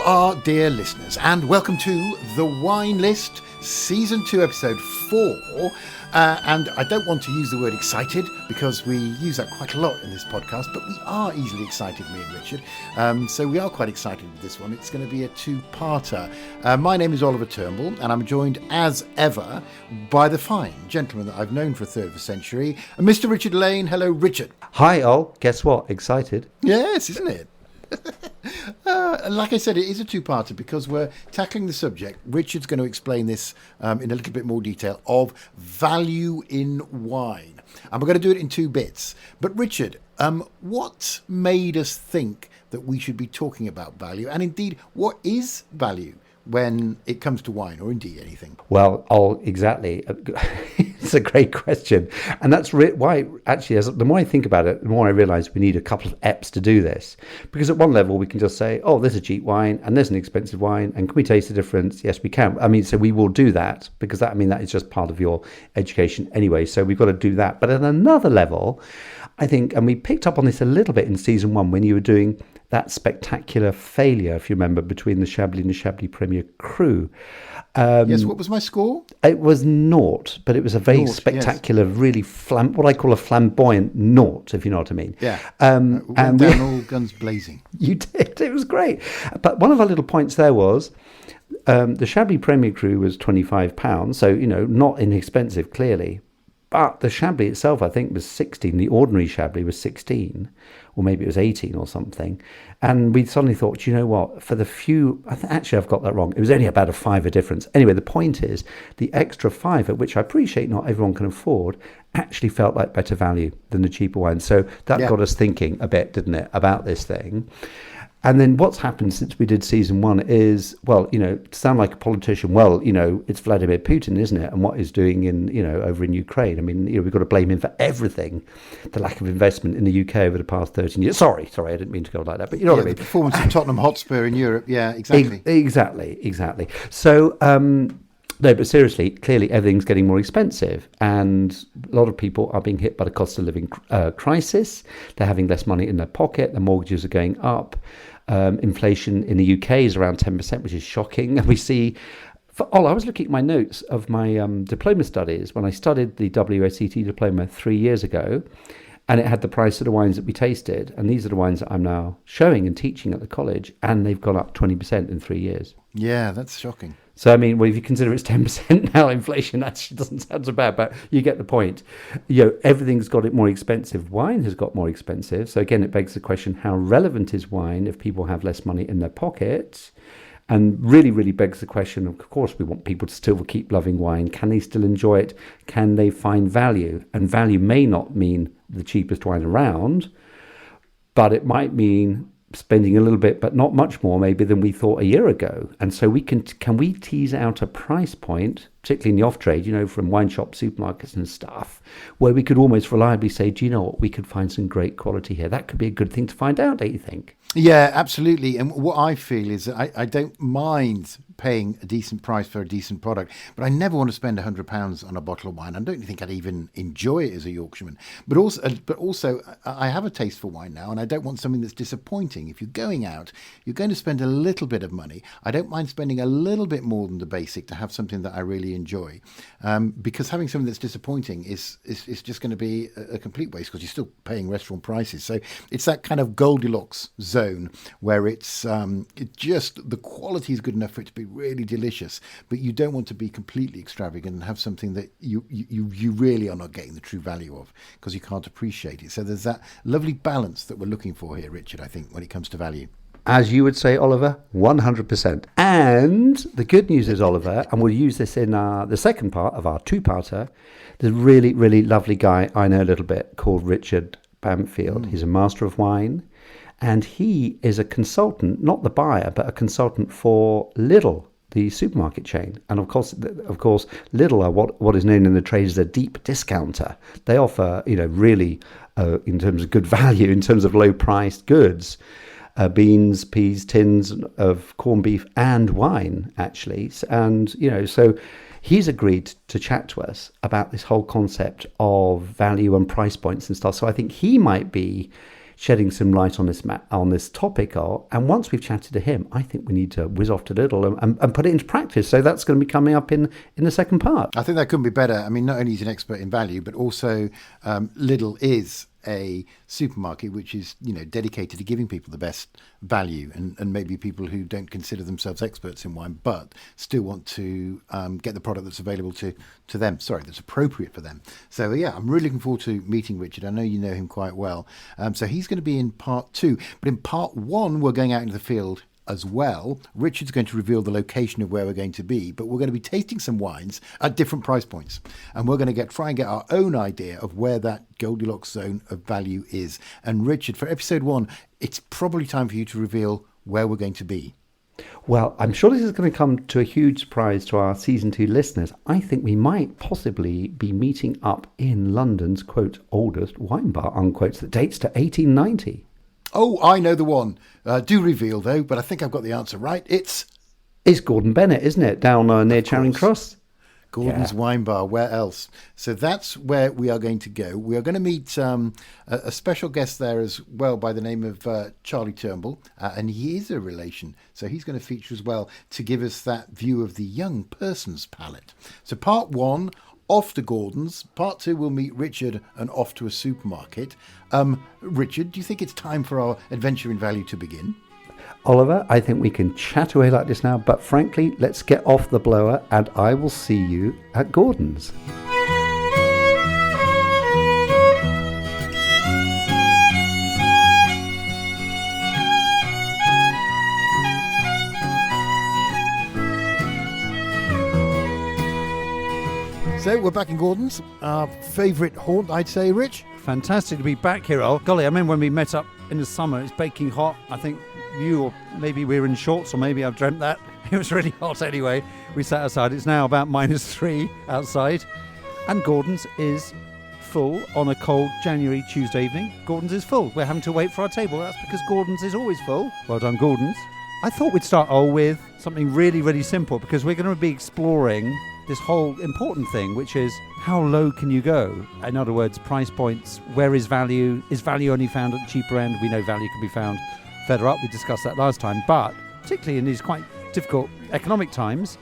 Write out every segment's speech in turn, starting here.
all our dear listeners, and welcome to The Wine List, Season 2, Episode 4. And I don't want to use the word excited because we use that quite a lot in this podcast, but we are easily excited, me and Richard. So we are quite excited with this one. It's going to be a two-parter. My name is Oliver Turnbull, and I'm joined, as ever, by the fine gentleman that I've known for a third of a century, Mr. Richard Lane. Hello, Richard. Hi, Ol. Guess what? Excited. Yes, isn't it? Like I said, it is a two-parter because we're tackling the subject. Richard's going to explain this in a little bit more detail of value in wine. And we're going to do it in two bits. But Richard, what made us think that we should be talking about value? And indeed, what is value when it comes to wine, or indeed anything? Well, exactly. It's a great question. And that's why, actually, the more I think about it, the more I realise we need a couple of Eps to do this. Because at one level, we can just say, oh, there's a cheap wine and there's an expensive wine. And can we taste the difference? Yes, we can. I mean, so we will do that because that is just part of your education anyway. So we've got to do that. But at another level, I think, and we picked up on this a little bit in season 1 when you were doing that spectacular failure, if you remember, between the Chablis and the Chablis Premier Cru. Yes, what was my score? It was 0, but it was a very spectacular, yes. Really what I call a flamboyant 0, if you know what I mean. Yeah, went down all guns blazing. You did, it was great. But one of our little points there was the Chablis Premier Cru was £25, so, not inexpensive, clearly. But the Chablis itself, I think, was 16. The ordinary Chablis was 16, or maybe it was 18 or something. And we suddenly thought, you know what, for the few... Actually, I've got that wrong. It was only about a £5 difference. Anyway, the point is, the extra £5, which I appreciate not everyone can afford, actually felt like better value than the cheaper wine. So that got us thinking a bit, didn't it, about this thing. And then what's happened since we did season 1 is, well, to sound like a politician, well, it's Vladimir Putin, isn't it? And what he's doing over in Ukraine. I mean, we've got to blame him for everything. The lack of investment in the UK over the past 13 years. Sorry, I didn't mean to go like that, but you know what I mean. The performance of Tottenham Hotspur in Europe. Yeah, exactly. Exactly. So, no, but seriously, clearly everything's getting more expensive, and a lot of people are being hit by the cost of living crisis. They're having less money in their pocket. Their mortgages are going up. Inflation in the UK is around 10%, which is shocking. And we see, I was looking at my notes of my diploma studies when I studied the WSET diploma 3 years ago, and it had the price of the wines that we tasted. And these are the wines that I'm now showing and teaching at the college, and they've gone up 20% in 3 years. Yeah, that's shocking. So, I mean, well, if you consider it's 10% now, inflation actually doesn't sound so bad, but you get the point. Everything's got it more expensive. Wine has got more expensive. So, again, it begs the question, how relevant is wine if people have less money in their pockets? And really, really begs the question, of course, we want people to still keep loving wine. Can they still enjoy it? Can they find value? And value may not mean the cheapest wine around, but it might mean spending a little bit, but not much more maybe than we thought a year ago. And so can we tease out a price point, particularly in the off-trade, from wine shops, supermarkets and stuff, where we could almost reliably say, do you know what, we could find some great quality here. That could be a good thing to find out, don't you think? Yeah, absolutely. And what I feel is that I don't mind paying a decent price for a decent product, but I never want to spend £100 on a bottle of wine. I don't think I'd even enjoy it as a Yorkshireman. But also, I have a taste for wine now, and I don't want something that's disappointing. If you're going out, you're going to spend a little bit of money. I don't mind spending a little bit more than the basic to have something that I really enjoy, because having something that's disappointing is just going to be a complete waste because you're still paying restaurant prices. So it's that kind of Goldilocks zone where it's just the quality is good enough for it to be really delicious, but you don't want to be completely extravagant and have something that you really are not getting the true value of because you can't appreciate it. So there's that lovely balance that we're looking for here, Richard, I think, when it comes to value. As you would say, Oliver, 100%. And the good news is, Oliver, and we'll use this in the second part of our two-parter, there's a really, really lovely guy I know a little bit called Richard Bamfield. He's a master of wine, and he is a consultant, not the buyer, but a consultant for Lidl, the supermarket chain. And of course, Lidl are what is known in the trade as a deep discounter. They offer, really, in terms of good value, in terms of low-priced goods, beans, peas, tins of corned beef and wine, actually. And, so he's agreed to chat to us about this whole concept of value and price points and stuff. So I think he might be shedding some light on this topic are. And once we've chatted to him, I think we need to whiz off to Lidl and put it into practice. So that's going to be coming up in the second part. I think that couldn't be better. I mean, not only is he an expert in value, but also Lidl is a supermarket which is, dedicated to giving people the best value, and maybe people who don't consider themselves experts in wine but still want to get the product that's available to them, that's appropriate for them. So yeah, I'm really looking forward to meeting Richard. I know you know him quite well. So he's going to be in part 2, but in part 1 we're going out into the field as well. Richard's going to reveal the location of where we're going to be, but we're going to be tasting some wines at different price points, and we're going to try and get our own idea of where that Goldilocks zone of value is. And Richard, for episode 1, it's probably time for you to reveal where we're going to be. Well, I'm sure this is going to come to a huge surprise to our season 2 listeners. I think we might possibly be meeting up in London's, quote, oldest wine bar, unquote, that dates to 1890. Oh, I know the one. Do reveal, though, but I think I've got the answer right. It's Gordon Bennett, isn't it? Down near Charing Cross. Gordon's Wine Bar. Where else? So that's where we are going to go. We are going to meet a special guest there as well by the name of Charlie Turnbull, and he is a relation. So he's going to feature as well to give us that view of the young person's palate. So part 1, off to Gordon's. Part 2, we'll meet Richard and off to a supermarket. Richard, do you think it's time for our adventure in value to begin? Oliver, I think we can chat away like this now, but frankly, let's get off the blower and I will see you at Gordon's. So we're back in Gordon's, our favourite haunt, I'd say, Rich. Fantastic to be back here. Oh, golly, I remember when we met up in the summer, it's baking hot. I think you, or maybe we were in shorts, or maybe I've dreamt that. It was really hot anyway. We sat outside. It's now about -3 outside. And Gordon's is full on a cold January Tuesday evening. Gordon's is full. We're having to wait for our table. That's because Gordon's is always full. Well done, Gordon's. I thought we'd start with something really, really simple, because we're going to be exploring this whole important thing, which is how low can you go? In other words, price points. Where is value? Is value only found at the cheaper end? We know value can be found further up. We discussed that last time. But particularly in these quite difficult economic times,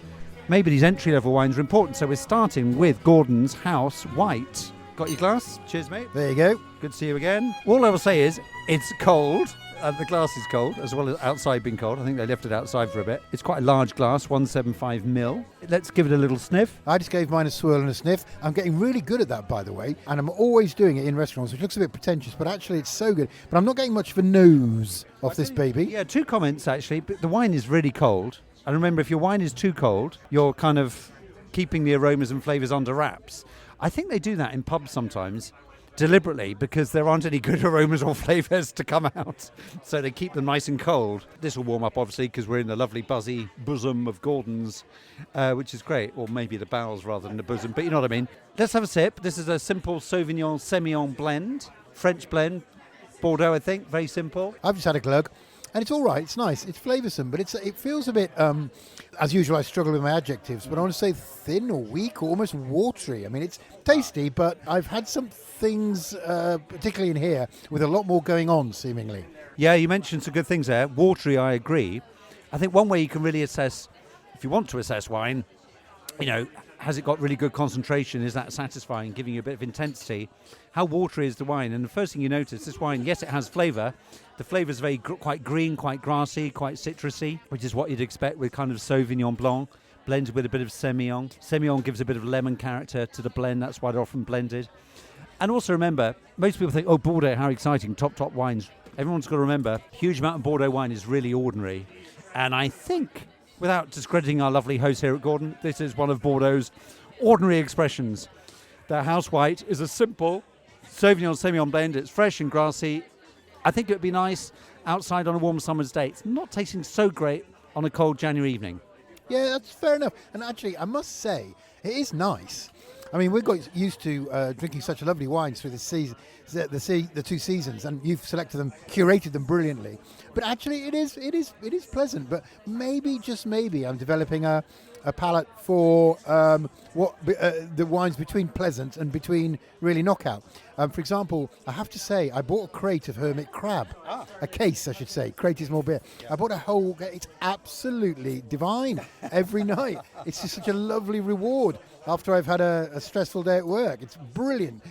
maybe these entry-level wines are important. So we're starting with Gordon's House White. Got your glass? Cheers, mate. There you go. Good to see you again. All I will say is it's cold. The glass is cold, as well as outside being cold. I think they left it outside for a bit. It's quite a large glass, 175ml. Let's give it a little sniff. I just gave mine a swirl and a sniff. I'm getting really good at that, by the way, and I'm always doing it in restaurants, which looks a bit pretentious, but actually it's so good. But I'm not getting much of a nose off this baby. Yeah, 2 comments, actually. But the wine is really cold. And remember, if your wine is too cold, you're kind of keeping the aromas and flavours under wraps. I think they do that in pubs sometimes, deliberately, because there aren't any good aromas or flavours to come out, so they keep them nice and cold. This will warm up, obviously, because we're in the lovely buzzy bosom of Gordon's, which is great, or maybe the bowels rather than the bosom, but you know what I mean. Let's have a sip. This is a simple Sauvignon Semillon blend, French blend, Bordeaux, I think, very simple. I've just had a glug, and it's all right. It's nice. It's flavoursome, but it feels a bit, as usual, I struggle with my adjectives, but I want to say thin or weak or almost watery. I mean, it's tasty, but I've had some things, particularly in here, with a lot more going on, seemingly. Yeah, you mentioned some good things there. Watery, I agree. I think one way you can really assess, if you want to assess wine, has it got really good concentration? Is that satisfying, giving you a bit of intensity? How watery is the wine? And the first thing you notice, this wine, yes, it has flavour. The flavour is quite green, quite grassy, quite citrusy, which is what you'd expect with kind of Sauvignon Blanc, blended with a bit of Semillon. Semillon gives a bit of lemon character to the blend. That's why they're often blended. And also remember, most people think, oh, Bordeaux, how exciting, top wines. Everyone's got to remember, huge amount of Bordeaux wine is really ordinary. And I think, without discrediting our lovely host here at Gordon, this is one of Bordeaux's ordinary expressions. The House White is a simple Sauvignon Semillon blend. It's fresh and grassy. I think it would be nice outside on a warm summer's day. It's not tasting so great on a cold January evening. Yeah, that's fair enough. And actually, I must say, it is nice. I mean, we've got used to drinking such lovely wines through the 2 seasons, and you've selected them, curated them brilliantly. But actually, it is pleasant. But maybe, just maybe, I'm developing a a palate for the wines between pleasant and between really knockout. For example, I have to say, I bought a crate of Hermit Crab. A case, I should say. Crate is more beer. I bought a whole... It's absolutely divine every night. It's just such a lovely reward after I've had a stressful day at work. It's brilliant.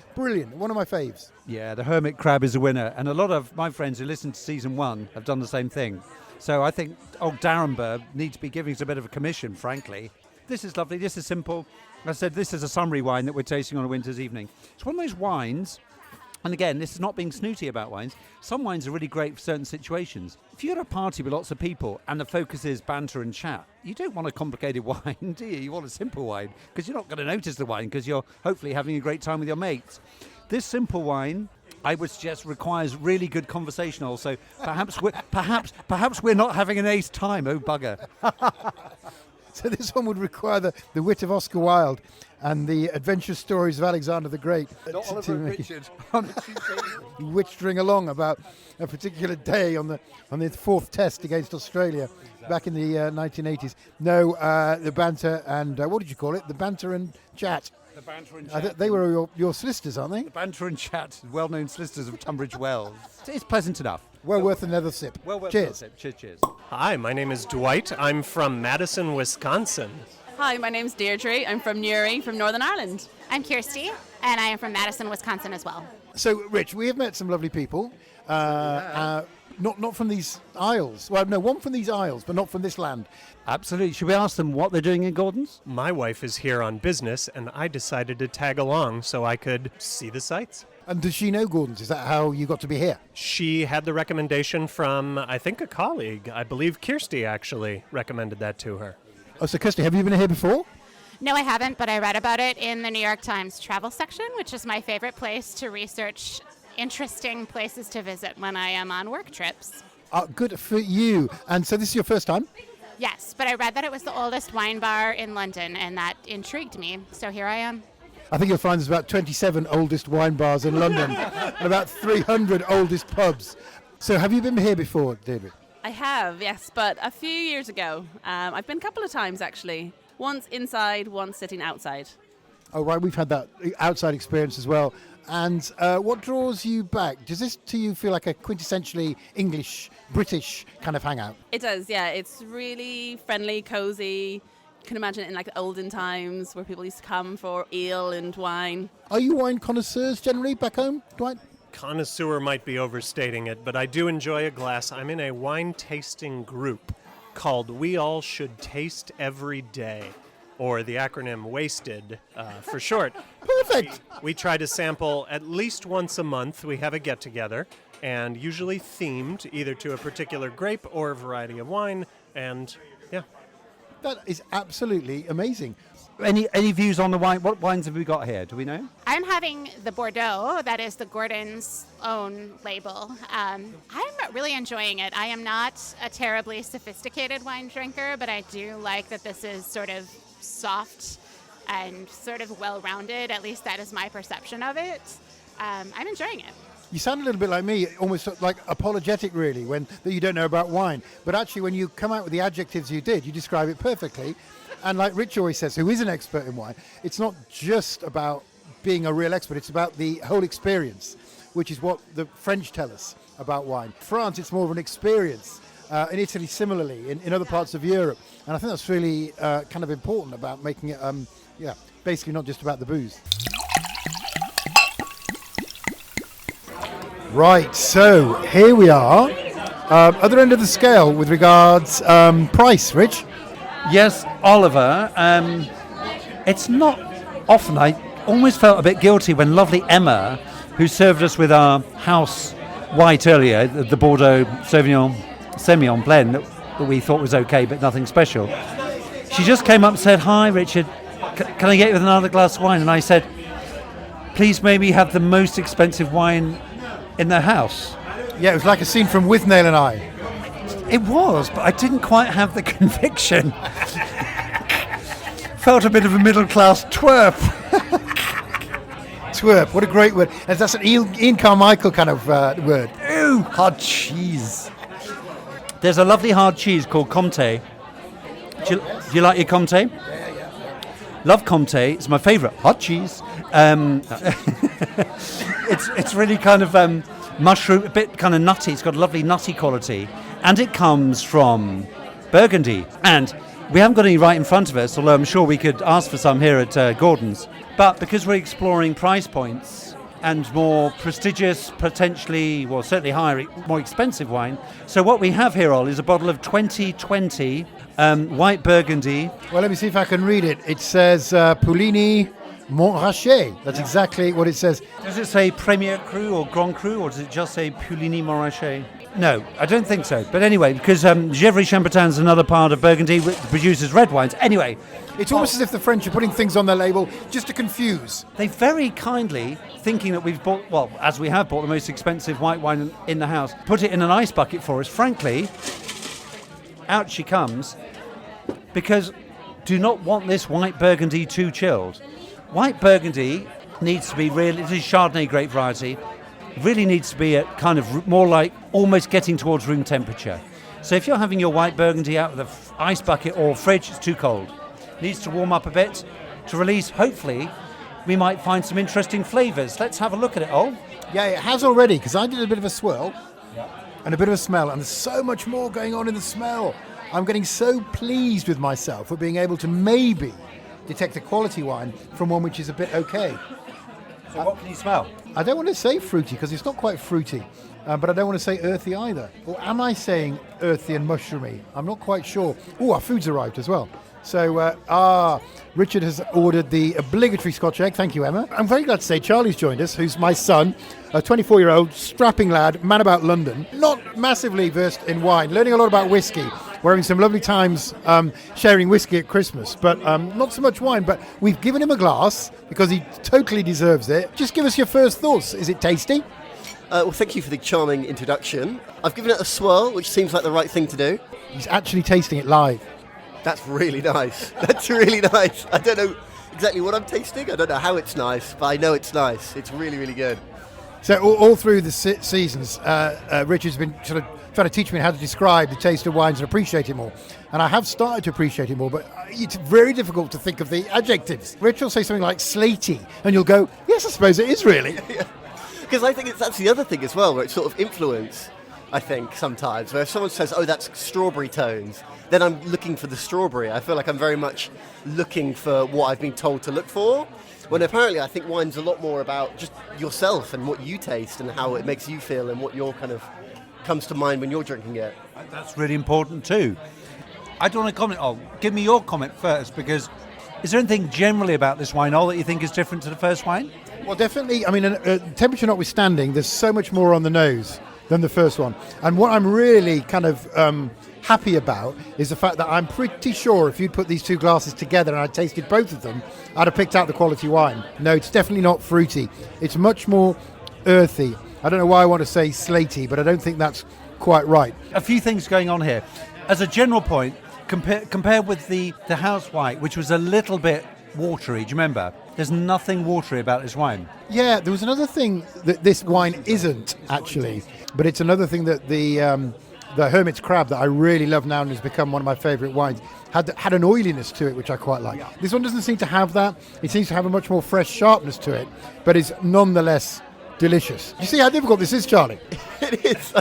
One of my faves. Yeah, the Hermit Crab is a winner. And a lot of my friends who listened to season 1 have done the same thing. So I think old Darrenburg needs to be giving us a bit of a commission, frankly. This is lovely. This is simple. As I said, this is a summery wine that we're tasting on a winter's evening. It's one of those wines, and again, this is not being snooty about wines. Some wines are really great for certain situations. If you're at a party with lots of people and the focus is banter and chat, you don't want a complicated wine, do you? You want a simple wine, because you're not going to notice the wine, because you're hopefully having a great time with your mates. This simple wine, I would suggest, requires really good conversation also. Perhaps we're not having an ace time, oh bugger. So this one would require the wit of Oscar Wilde and the adventurous stories of Alexander the Great. Not Oliver and Richard. Witchering along about a particular day on the fourth test against Australia back in the 1980s. No, the banter and, what did you call it? The banter and chat. The banter and chat. They were your solicitors, aren't they? The banter and chat, well-known solicitors of Tunbridge Wells. It's pleasant enough. Well worth another sip. Cheers. Cheers. Hi, my name is Dwight. I'm from Madison, Wisconsin. Hi, my name's Deirdre. I'm from Newry, from Northern Ireland. I'm Kirsty, and I am from Madison, Wisconsin as well. So, Rich, we have met some lovely people. Not from these isles. Well, no, one from these isles, but not from this land. Absolutely. Should we ask them what they're doing in Gordon's? My wife is here on business, and I decided to tag along so I could see the sights. And does she know Gordon's? Is that how you got to be here? She had the recommendation from, I think, a colleague. I believe Kirsty actually recommended that to her. Oh, so Kirsty, have you been here before? No, I haven't, but I read about it in the New York Times travel section, which is my favorite place to research interesting places to visit when I am on work trips. Good for you. And so this is your first time? Yes, but I read that it was the oldest wine bar in London, and that intrigued me, so here I am. I think you'll find there's about 27 oldest wine bars in London and about 300 oldest pubs. So have you been here before, David? I have, yes, but a few years ago. I've been a couple of times, actually. Once inside, once sitting outside. Oh, right, we've had that outside experience as well. And what draws you back? Does this to you feel like a quintessentially English, British kind of hangout? It does, yeah. It's really friendly, cosy. You can imagine it in like olden times where people used to come for ale and wine. Are you wine connoisseurs generally back home, Dwight? Connoisseur might be overstating it, but I do enjoy a glass. I'm in a wine tasting group called We All Should Taste Every Day, or the acronym WASTED for short. Perfect. We try to sample at least once a month. We have a get-together, and usually themed either to a particular grape or a variety of wine, and yeah. That is absolutely amazing. Any views on the wine? What wines have we got here? Do we know? I'm having the Bordeaux, that is the Gordon's own label. I'm really enjoying it. I am not a terribly sophisticated wine drinker, but I do like that this is sort of soft and sort of well-rounded. At least that is my perception of it. I'm enjoying it. You sound a little bit like me, almost like apologetic, really, that you don't know about wine. But actually, when you come out with the adjectives you did, you describe it perfectly. And like Rich always says, who is an expert in wine, it's not just about being a real expert, it's about the whole experience, which is what the French tell us about wine. France, it's more of an experience. In Italy, similarly, in other parts of Europe. And I think that's really kind of important about making it, basically not just about the booze. Right, so here we are, other end of the scale with regards price, Rich. Yes, Oliver. It's not often. I almost felt a bit guilty when lovely Emma, who served us with our house white earlier, the Bordeaux Sauvignon Semillon blend that we thought was okay, but nothing special. She just came up and said, "Hi, Richard. Can I get you with another glass of wine?" And I said, "Please, maybe have the most expensive wine in the house." Yeah, it was like a scene from Withnail and I. It was, but I didn't quite have the conviction. Felt a bit of a middle-class twerp. Twerp, what a great word. And that's an Ian Carmichael kind of word. Ooh, hard cheese. There's a lovely hard cheese called Comté, Do you like your Comté? Yeah. Love Comté. It's my favourite. Hot cheese. It's really kind of mushroom, a bit kind of nutty. It's got a lovely nutty quality. And it comes from Burgundy. And we haven't got any right in front of us, although I'm sure we could ask for some here at Gordon's. But because we're exploring price points and more prestigious, potentially, well, certainly higher, more expensive wine. So what we have here, Ol, is a bottle of 2020 white Burgundy. Well, let me see if I can read it. It says Puligny-Montrachet. That's exactly what it says. Does it say Premier Cru or Grand Cru, or does it just say Puligny-Montrachet? No, I don't think so. But anyway, because Gevrey-Chambertin is another part of Burgundy, which produces red wines. Anyway, it's almost as if the French are putting things on their label just to confuse. They very kindly, thinking that we've bought, well, as we have bought the most expensive white wine in the house, put it in an ice bucket for us. Frankly, out she comes, because do not want this white Burgundy too chilled. White Burgundy needs to be really, it is Chardonnay grape variety, really needs to be at kind of more like almost getting towards room temperature. So if you're having your white Burgundy out of the ice bucket or fridge, it's too cold. Needs to warm up a bit to release, hopefully, we might find some interesting flavours. Let's have a look at it, Ol. Yeah, it has already, because I did a bit of a swirl and a bit of a smell, and there's so much more going on in the smell. I'm getting so pleased with myself for being able to maybe detect a quality wine from one which is a bit okay. So what can you smell? I don't want to say fruity, because it's not quite fruity, but I don't want to say earthy either. Or am I saying earthy and mushroomy? I'm not quite sure. Oh, our food's arrived as well. So, Richard has ordered the obligatory Scotch egg. Thank you, Emma. I'm very glad to say Charlie's joined us, who's my son, a 24-year-old, strapping lad, man about London, not massively versed in wine, learning a lot about whiskey. We're having some lovely times sharing whiskey at Christmas, but not so much wine. But we've given him a glass because he totally deserves it. Just give us your first thoughts. Is it tasty? Well, thank you for the charming introduction. I've given it a swirl, which seems like the right thing to do. He's actually tasting it live. That's really nice. That's really nice. I don't know exactly what I'm tasting. I don't know how it's nice, but I know it's nice. It's really, really good. So all through the seasons, Richard's been sort of trying to teach me how to describe the taste of wines and appreciate it more. And I have started to appreciate it more, but it's very difficult to think of the adjectives. Richard will say something like slaty, and you'll go, yes, I suppose it is really. Because I think that's the other thing as well, where it's sort of influence, I think, sometimes. Where if someone says, oh, that's strawberry tones, then I'm looking for the strawberry. I feel like I'm very much looking for what I've been told to look for. When apparently I think wine's a lot more about just yourself and what you taste and how it makes you feel and what your kind of comes to mind when you're drinking it. That's really important too. I don't want to comment. Oh, give me your comment first, because is there anything generally about this wine, Ol, that you think is different to the first wine? Well, definitely. I mean, temperature notwithstanding, there's so much more on the nose than the first one. And what I'm really kind of happy about is the fact that I'm pretty sure if you'd put these two glasses together and I tasted both of them, I'd have picked out the quality wine. No, it's definitely not fruity. It's much more earthy. I don't know why I want to say slaty, but I don't think that's quite right. A few things going on here. As a general point, compare with the house white, which was a little bit watery. Do you remember? There's nothing watery about this wine. Yeah, there was another thing that this wine isn't, actually, but it's another thing that the Hermit's Crab that I really love now and has become one of my favourite wines had an oiliness to it, which I quite like. Yeah. This one doesn't seem to have that. It seems to have a much more fresh sharpness to it, but it's nonetheless delicious. You see how difficult this is, Charlie? It is.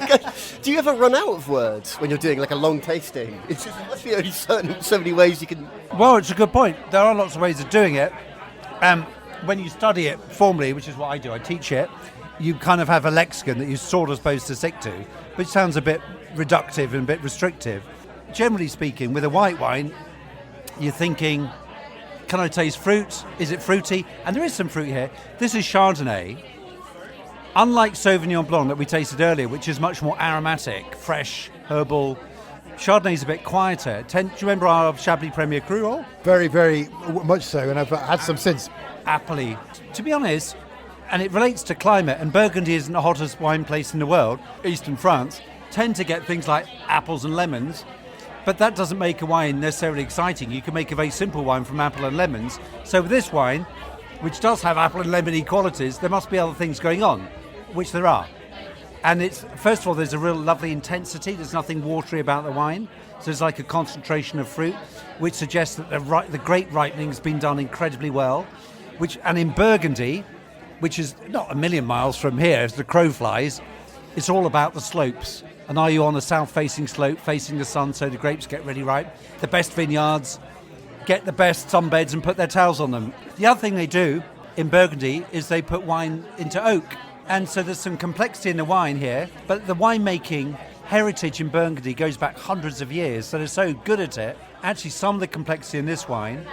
Do you ever run out of words when you're doing like a long tasting? It's just, there must be only so many ways you can... Well, it's a good point. There are lots of ways of doing it. When you study it formally, which is what I do, I teach it, you kind of have a lexicon that you're sort of supposed to stick to, which sounds a bit reductive and a bit restrictive. Generally speaking, with a white wine, you're thinking, can I taste fruit? Is it fruity? And there is some fruit here. This is Chardonnay. Unlike Sauvignon Blanc that we tasted earlier, which is much more aromatic, fresh, herbal, Chardonnay's a bit quieter. Do you remember our Chablis Premier Cru, Ol? Very, very much so, and I've had some since. Happily. To be honest, and it relates to climate, and Burgundy isn't the hottest wine place in the world, eastern France, tend to get things like apples and lemons, but that doesn't make a wine necessarily exciting. You can make a very simple wine from apple and lemons. So with this wine, which does have apple and lemony qualities, there must be other things going on, which there are. And it's, first of all, there's a real lovely intensity. There's nothing watery about the wine. So there's like a concentration of fruit, which suggests that the grape ripening has been done incredibly well. And in Burgundy, which is not a million miles from here as the crow flies, it's all about the slopes. And are you on a south-facing slope facing the sun so the grapes get really ripe? The best vineyards get the best sunbeds and put their towels on them. The other thing they do in Burgundy is they put wine into oak. And so there's some complexity in the wine here, but the winemaking heritage in Burgundy goes back hundreds of years, so they're so good at it. Actually, some of the complexity in this wine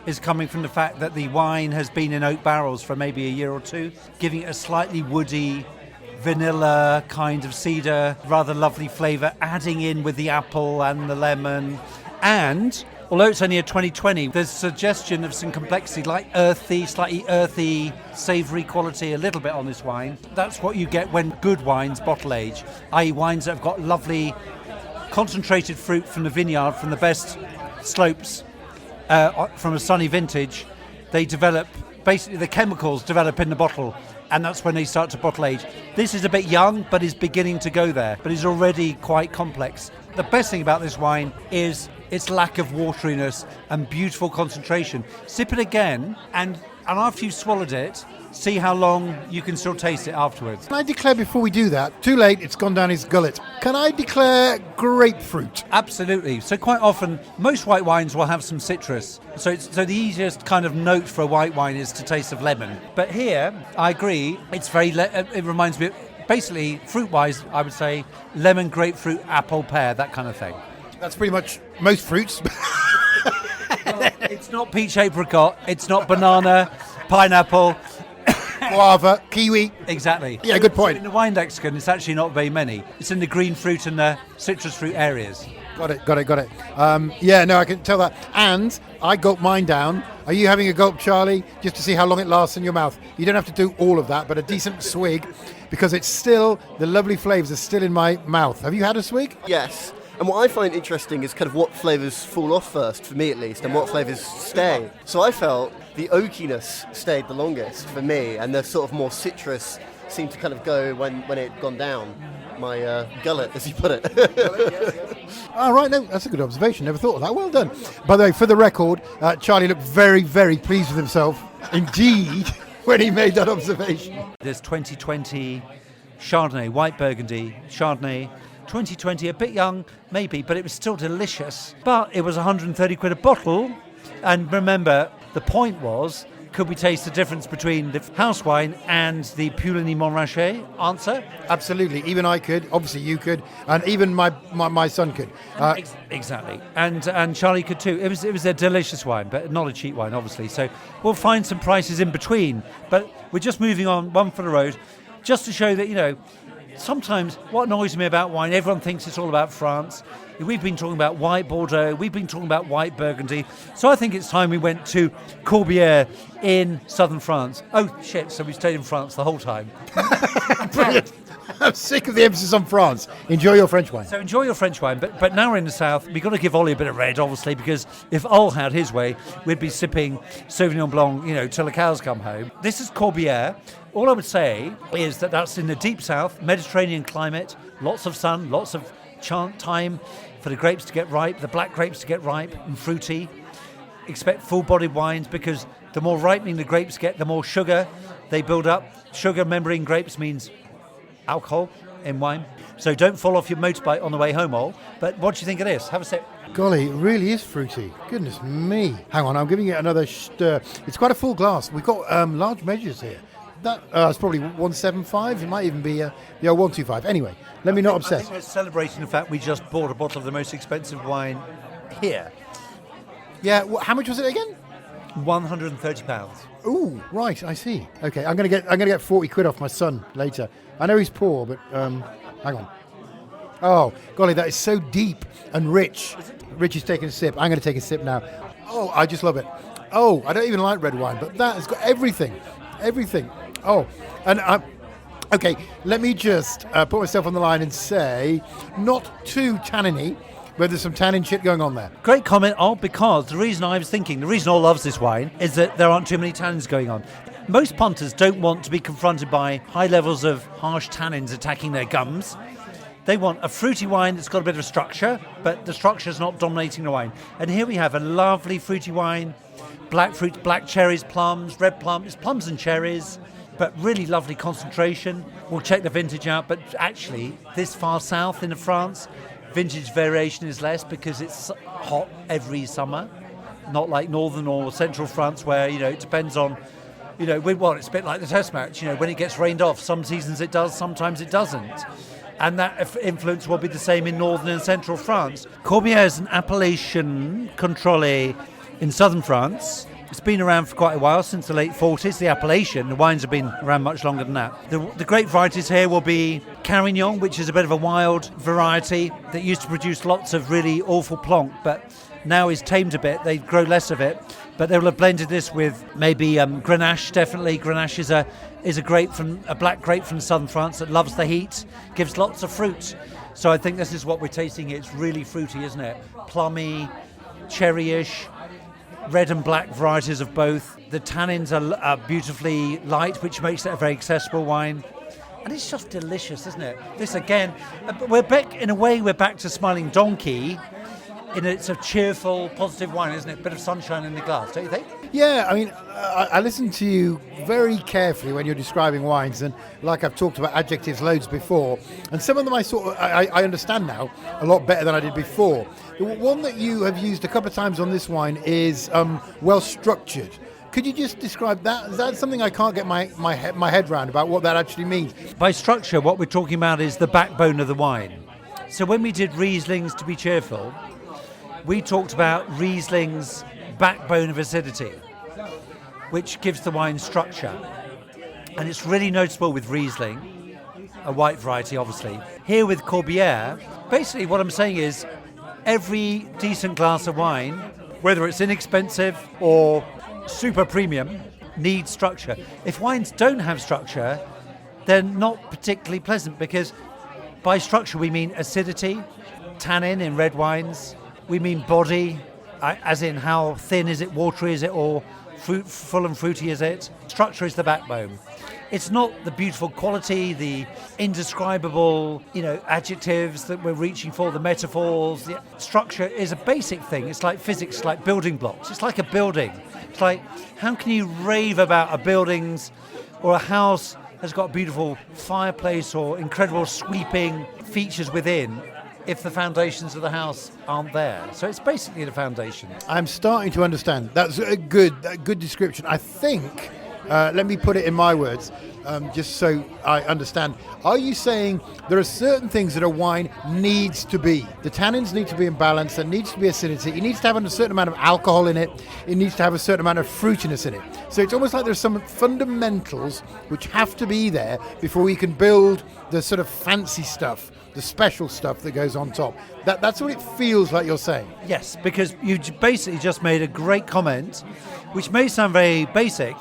is coming from the fact that the wine has been in oak barrels for maybe a year or two, giving it a slightly woody, vanilla kind of cedar, rather lovely flavour, adding in with the apple and the lemon. And although it's only a 2020, there's suggestion of some complexity, like slightly earthy, savoury quality a little bit on this wine. That's what you get when good wines bottle age, i.e. wines that have got lovely concentrated fruit from the vineyard, from the best slopes, from a sunny vintage. They develop, basically the chemicals develop in the bottle, and that's when they start to bottle age. This is a bit young, but is beginning to go there, but is already quite complex. The best thing about this wine is its lack of wateriness and beautiful concentration. Sip it again, and after you've swallowed it, see how long you can still taste it afterwards. Can I declare before we do that, too late, it's gone down his gullet. Can I declare grapefruit? Absolutely. So quite often, most white wines will have some citrus. So the easiest kind of note for a white wine is to taste of lemon. But here, I agree, it's it reminds me, basically, fruit-wise, I would say lemon, grapefruit, apple, pear, that kind of thing. That's pretty much most fruits. Well, it's not peach apricot, it's not banana, pineapple, guava, kiwi. Exactly. Yeah, good point. So in the wine lexicon, it's actually not very many. It's in the green fruit and the citrus fruit areas. Got it. Yeah, no, I can tell that. And I gulped mine down. Are you having a gulp, Charlie, just to see how long it lasts in your mouth? You don't have to do all of that, but a decent swig, because it's still, the lovely flavours are still in my mouth. Have you had a swig? Yes. And what I find interesting is kind of what flavours fall off first, for me at least, and what flavours stay. So I felt the oakiness stayed the longest for me, and the sort of more citrus seemed to kind of go when it had gone down my gullet, as you put it. All right, no, that's a good observation. Never thought of that. Well done. By the way, for the record, Charlie looked very, very pleased with himself indeed when he made that observation. There's 2020 Chardonnay, white Burgundy, Chardonnay. 2020, a bit young, maybe, but it was still delicious. But it was 130 quid a bottle. And remember, the point was, could we taste the difference between the house wine and the Puligny-Montrachet? Answer? Absolutely. Even I could. Obviously you could. And even my son could. Exactly. And Charlie could too. It was a delicious wine, but not a cheap wine, obviously. So we'll find some prices in between. But we're just moving on, one for the road, just to show that, sometimes what annoys me about wine, everyone thinks it's all about France. We've been talking about white Bordeaux, we've been talking about white Burgundy. So I think it's time we went to Corbière in southern France. Oh, shit, so we stayed in France the whole time. Brilliant. I'm sick of the emphasis on France. Enjoy your French wine. So enjoy your French wine, but now we're in the south. We've got to give Ollie a bit of red, obviously, because if Ol had his way, we'd be sipping Sauvignon Blanc, till the cows come home. This is Corbière. All I would say is that that's in the deep south, Mediterranean climate, lots of sun, lots of time for the grapes to get ripe, the black grapes to get ripe and fruity. Expect full-bodied wines, because the more ripening the grapes get, the more sugar they build up. Sugar, remembering grapes, means alcohol in wine. So don't fall off your motorbike on the way home, Ol. But what do you think of this? Have a sip. Golly, it really is fruity. Goodness me. Hang on, I'm giving it another stir. It's quite a full glass. We've got large measures here. That's probably 175. It might even be 125. Anyway, let me not obsess. I think we're celebrating the fact we just bought a bottle of the most expensive wine here. Yeah, how much was it again? £130. Ooh, right, I see. Okay, I'm gonna get 40 quid off my son later. I know he's poor, but hang on. Oh, golly, that is so deep and rich. Rich is taking a sip. I'm going to take a sip now. Oh, I just love it. Oh, I don't even like red wine, but that has got everything. Everything. Oh, and okay, let me just put myself on the line and say, not too tanniny, but there's some tannin shit going on there. Great comment, Ol, because the reason Ol loves this wine is that there aren't too many tannins going on. Most punters don't want to be confronted by high levels of harsh tannins attacking their gums. They want a fruity wine that's got a bit of structure, but the structure's not dominating the wine. And here we have a lovely fruity wine, black fruit, black cherries, plums, red plums, plums and cherries, but really lovely concentration. We'll check the vintage out, but actually, this far south in France, vintage variation is less because it's hot every summer, not like northern or central France where, it depends on, it's a bit like the test match, when it gets rained off, some seasons it does, sometimes it doesn't. And that influence will be the same in northern and central France. Corbière is an appellation contrôlée in southern France. It's been around for quite a while, since the late 40s, the appellation. The wines have been around much longer than that. The great varieties here will be Carignan, which is a bit of a wild variety that used to produce lots of really awful plonk, but now is tamed a bit. They grow less of it, but they will have blended this with maybe Grenache, definitely. Grenache is a black grape from southern France that loves the heat, gives lots of fruit. So I think this is what we're tasting. It's really fruity, isn't it? Plummy, cherryish, red and black varieties of both. The tannins are beautifully light, which makes it a very accessible wine. And it's just delicious, isn't it? This again, we're back to Smiling Donkey. It's a cheerful, positive wine, isn't it? Bit of sunshine in the glass, don't you think? Yeah, I mean, I listen to you very carefully when you're describing wines, and like I've talked about adjectives loads before, and some of them I understand now a lot better than I did before. The one that you have used a couple of times on this wine is well structured. Could you just describe that? Is that something I can't get my head around about what that actually means? By structure, what we're talking about is the backbone of the wine. So when we did Rieslings to be cheerful, we talked about Riesling's backbone of acidity, which gives the wine structure. And it's really noticeable with Riesling, a white variety, obviously. Here with Corbière, basically what I'm saying is every decent glass of wine, whether it's inexpensive or super premium, needs structure. If wines don't have structure, they're not particularly pleasant, because by structure we mean acidity, tannin in red wines. We mean body, as in how thin is it, watery is it, or full and fruity is it. Structure is the backbone. It's not the beautiful quality, the indescribable, adjectives that we're reaching for, the metaphors. The structure is a basic thing. It's like physics, like building blocks. It's like a building. It's like, how can you rave about a building's or a house has got a beautiful fireplace or incredible sweeping features within, if the foundations of the house aren't there? So it's basically the foundation. I'm starting to understand. That's a good description. I think, let me put it in my words, just so I understand. Are you saying there are certain things that a wine needs to be? The tannins need to be in balance. There needs to be acidity. It needs to have a certain amount of alcohol in it. It needs to have a certain amount of fruitiness in it. So it's almost like there's some fundamentals which have to be there before we can build the sort of fancy stuff, the special stuff that goes on top. That's what it feels like you're saying. Yes, because you basically just made a great comment, which may sound very basic,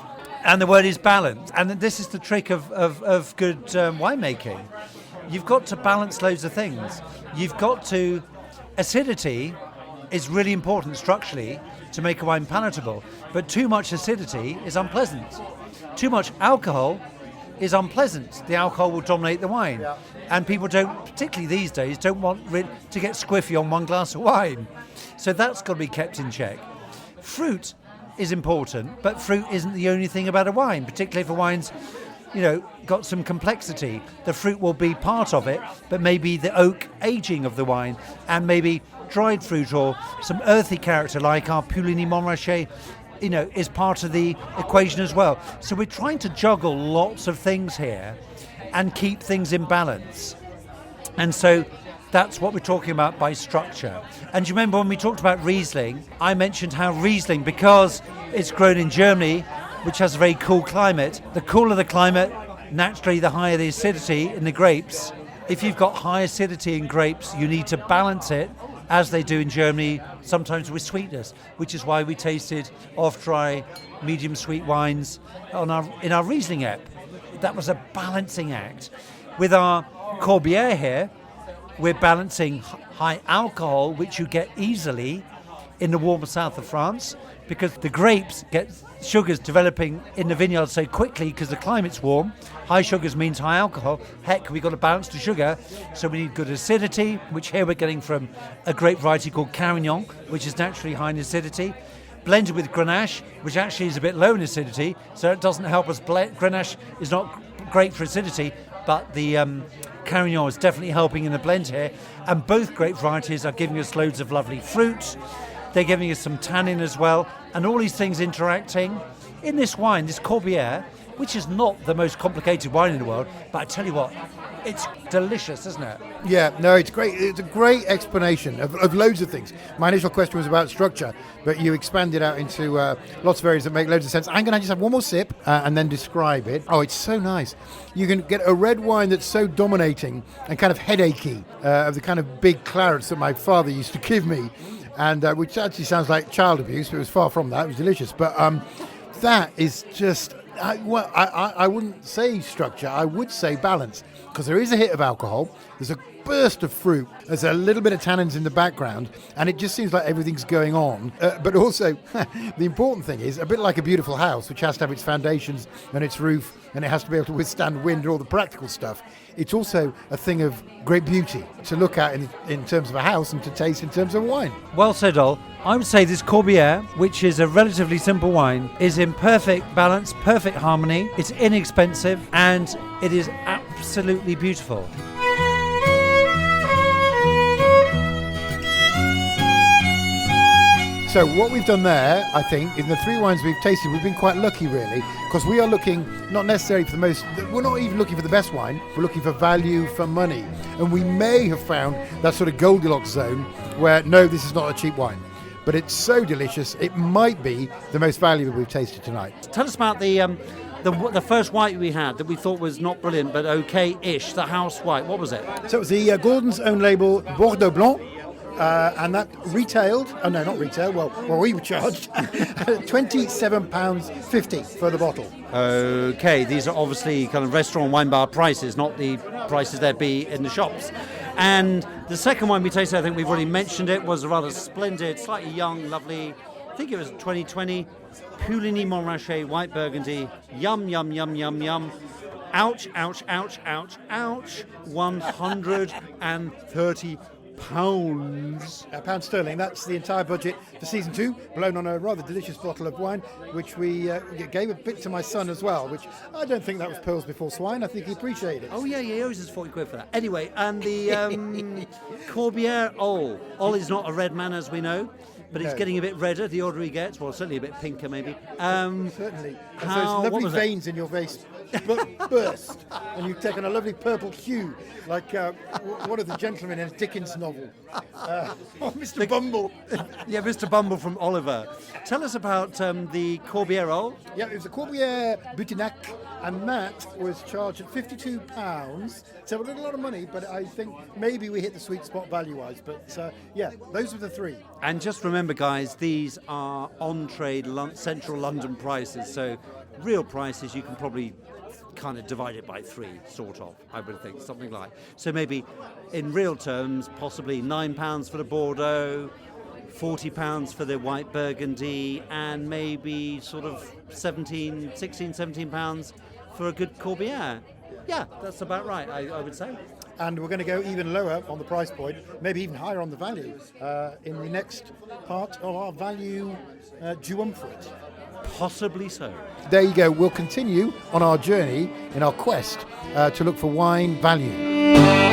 and the word is balance. And this is the trick of good winemaking. You've got to balance loads of things. Acidity is really important structurally to make a wine palatable, but too much acidity is unpleasant. Too much alcohol is unpleasant. The alcohol will dominate the wine. Yeah. And people don't, particularly these days, don't want to get squiffy on one glass of wine. So that's got to be kept in check. Fruit is important, but fruit isn't the only thing about a wine, particularly if a wine's, got some complexity. The fruit will be part of it, but maybe the oak aging of the wine, and maybe dried fruit or some earthy character like our Puligny-Montrachet, is part of the equation as well. So we're trying to juggle lots of things here and keep things in balance. And so that's what we're talking about by structure. And you remember when we talked about Riesling, I mentioned how Riesling, because it's grown in Germany, which has a very cool climate, the cooler the climate, naturally the higher the acidity in the grapes. If you've got high acidity in grapes, you need to balance it, as they do in Germany, sometimes with sweetness, which is why we tasted off-dry, medium-sweet wines in our Riesling Ep. That was a balancing act. With our Corbière here, we're balancing high alcohol, which you get easily in the warmer south of France because the grapes get sugars developing in the vineyard so quickly because the climate's warm. High sugars means high alcohol. Heck, we've got to balance the sugar, so we need good acidity, which here we're getting from a grape variety called Carignan, which is naturally high in acidity, blended with Grenache, which actually is a bit low in acidity, so it doesn't help us Grenache is not great for acidity, but the Carignan is definitely helping in the blend here. And both grape varieties are giving us loads of lovely fruit. They're giving us some tannin as well. And all these things interacting in this wine, this Corbière, which is not the most complicated wine in the world, but I tell you what, it's delicious, isn't it? Yeah, no, it's great. It's a great explanation of loads of things. My initial question was about structure, but you expanded out into lots of areas that make loads of sense. I'm going to just have one more sip and then describe it. Oh, it's so nice. You can get a red wine that's so dominating and kind of headachy, of the kind of big clarets that my father used to give me, and which actually sounds like child abuse, but it was far from that. It was delicious. But that is just... I wouldn't say structure, I would say balance, because there is a hit of alcohol, there's a burst of fruit, there's a little bit of tannins in the background, and it just seems like everything's going on. But also, the important thing is, a bit like a beautiful house, which has to have its foundations and its roof, and it has to be able to withstand wind and all the practical stuff, it's also a thing of great beauty to look at in terms of a house and to taste in terms of wine. Well said, Ol. I would say this Corbière, which is a relatively simple wine, is in perfect balance, perfect harmony. It's inexpensive and it is absolutely beautiful. So what we've done there, I think, in the three wines we've tasted, we've been quite lucky, really, because we are looking not necessarily for the most, we're not even looking for the best wine, we're looking for value for money. And we may have found that sort of Goldilocks zone where, no, this is not a cheap wine. But it's so delicious, it might be the most valuable we've tasted tonight. Tell us about the first white we had that we thought was not brilliant, but okay-ish, the house white. What was it? So it was the Gordon's own label Bordeaux Blanc. And that retailed, oh no, not retail, well we were charged £27.50 for the bottle. Okay, these are obviously kind of restaurant wine bar prices, not the prices there'd be in the shops. And the second wine we tasted, I think we've already mentioned it, was a rather splendid, slightly young, lovely, I think it was 2020, Puligny-Montrachet white Burgundy. Yum, yum, yum, yum, yum. Ouch, ouch, ouch, ouch, ouch. 130 pounds. Pound sterling, that's the entire budget for season 2, blown on a rather delicious bottle of wine, which we gave a bit to my son as well, which I don't think that was pearls before swine. I think he appreciated it. Oh yeah, he owes us 40 quid for that. Anyway, and the Corbière Ol. Ol is not a red man, as we know, but he's getting a bit redder the older he gets. Well, certainly a bit pinker, maybe. Certainly. And those lovely veins in your face burst, and you've taken a lovely purple hue, like one of the gentlemen in a Dickens novel. Mr. Bumble. Yeah, Mr. Bumble from Oliver. Tell us about the Corbière Ol. Yeah, it was a Corbière Butinac, and that was charged at £52. So a lot of money, but I think maybe we hit the sweet spot value-wise. But yeah, those were the three. And just remember, guys, these are on-trade central London prices, so real prices you can probably kind of divide it by 3, sort of, I would think, something like. So maybe in real terms, possibly £9 for the Bordeaux, £40 for the white Burgundy, and maybe sort of 16, 17 pounds for a good Corbière. Yeah, that's about right, I would say. And we're going to go even lower on the price point, maybe even higher on the value, in the next part of our value duumvirate. Possibly so. There you go. We'll continue on our journey in our quest to look for wine value.